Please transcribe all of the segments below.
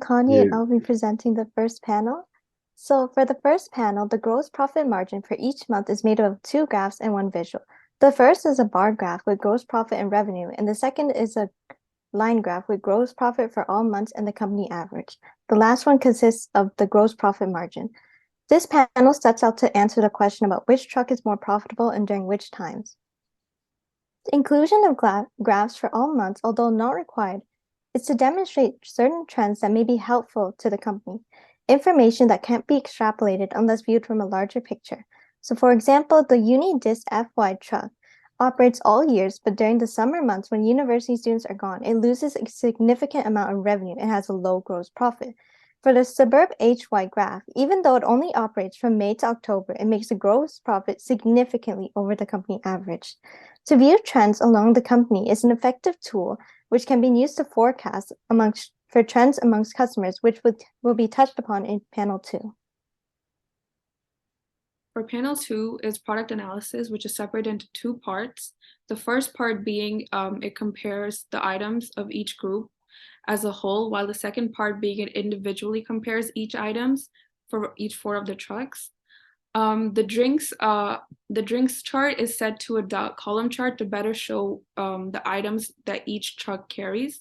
Connie, and You, I'll be presenting the first panel. So for the first panel, the gross profit margin for each month is made up of two graphs and one visual. The first is a bar graph with gross profit and revenue, and the second is a line graph with gross profit for all months and the company average. The last one consists of the gross profit margin. This panel sets out to answer the question about which truck is more profitable and during which times. Inclusion of graphs for all months, although not required, is to demonstrate certain trends that may be helpful to the company, information that can't be extrapolated unless viewed from a larger picture. So for example, the Unidist FY truck operates all years, but during the summer months when university students are gone, it loses a significant amount of revenue and has a low gross profit. For the Suburb HY graph, even though it only operates from May to October, it makes a gross profit significantly over the company average. To view trends along the company is an effective tool which can be used to forecast for trends amongst customers, which will be touched upon in panel 2. For panel 2 is product analysis, which is separated into two parts. The first part being it compares the items of each group as a whole, while the second part being it individually compares each items for each four of the trucks. The drinks chart is set to a dot column chart to better show the items that each truck carries.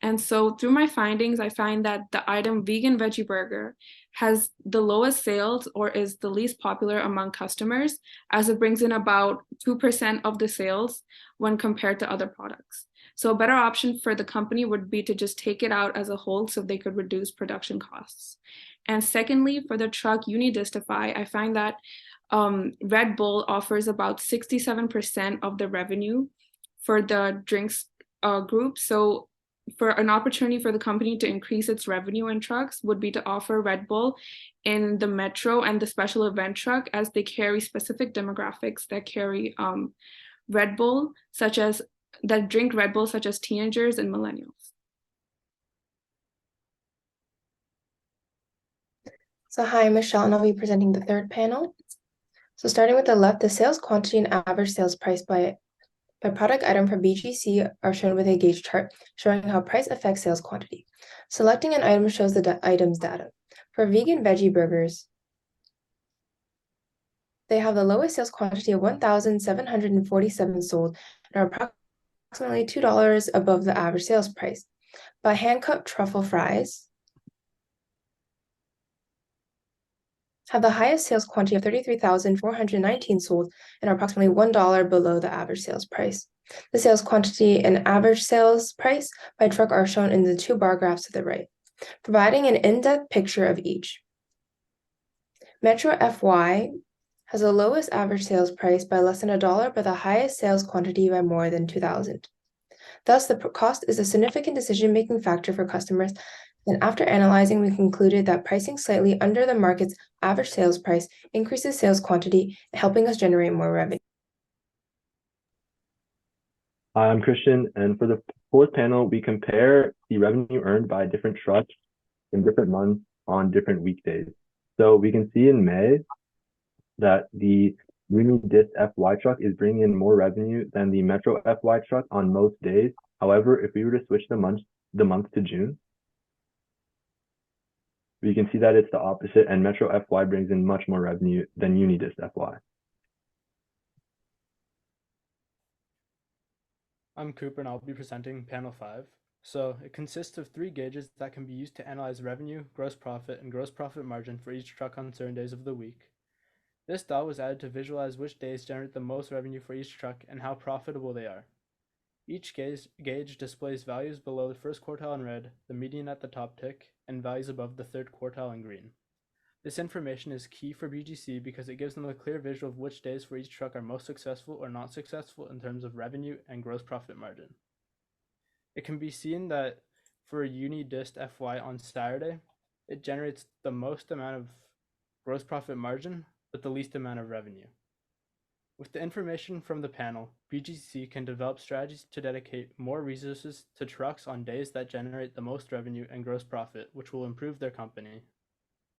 And so through my findings, I find that the item vegan veggie burger has the lowest sales or is the least popular among customers, as it brings in about 2% of the sales when compared to other products. So a better option for the company would be to just take it out as a whole so they could reduce production costs. And secondly, for the truck Unidistify, I find that Red Bull offers about 67% of the revenue for the drinks group. So for an opportunity for the company to increase its revenue in trucks would be to offer Red Bull in the metro and the special event truck, as they carry specific demographics that carry Red Bull, such as that drink Red Bull, such as teenagers and millennials. So hi, I'm Michelle, and I'll be presenting the third panel. So starting with the left, the sales quantity and average sales price by product item for BGC are shown with a gauge chart showing how price affects sales quantity. Selecting an item shows the item's data. For vegan veggie burgers, they have the lowest sales quantity of 1,747 sold and are approximately $2 above the average sales price. By hand-cut truffle fries, have the highest sales quantity of 33,419 sold and are approximately $1 below the average sales price. The sales quantity and average sales price by truck are shown in the two bar graphs to the right, providing an in-depth picture of each. Metro FY has the lowest average sales price by less than $1, but the highest sales quantity by more than 2,000. Thus, the cost is a significant decision-making factor for customers, and after analyzing, we concluded that pricing slightly under the market's average sales price increases sales quantity, helping us generate more revenue. Hi, I'm Christian, and for the fourth panel, we compare the revenue earned by different trucks in different months on different weekdays. So we can see in May that the Unidist FY truck is bringing in more revenue than the Metro FY truck on most days. However, if we were to switch the month to June, we can see that it's the opposite, and Metro FY brings in much more revenue than Unidist FY. I'm Cooper, and I'll be presenting panel 5. So it consists of three gauges that can be used to analyze revenue, gross profit, and gross profit margin for each truck on certain days of the week. This dot was added to visualize which days generate the most revenue for each truck and how profitable they are. Each gauge displays values below the first quartile in red, the median at the top tick, and values above the third quartile in green. This information is key for BGC because it gives them a clear visual of which days for each truck are most successful or not successful in terms of revenue and gross profit margin. It can be seen that for Unidist FY on Saturday, it generates the most amount of gross profit margin with the least amount of revenue. With the information from the panel, BGC can develop strategies to dedicate more resources to trucks on days that generate the most revenue and gross profit, which will improve their company.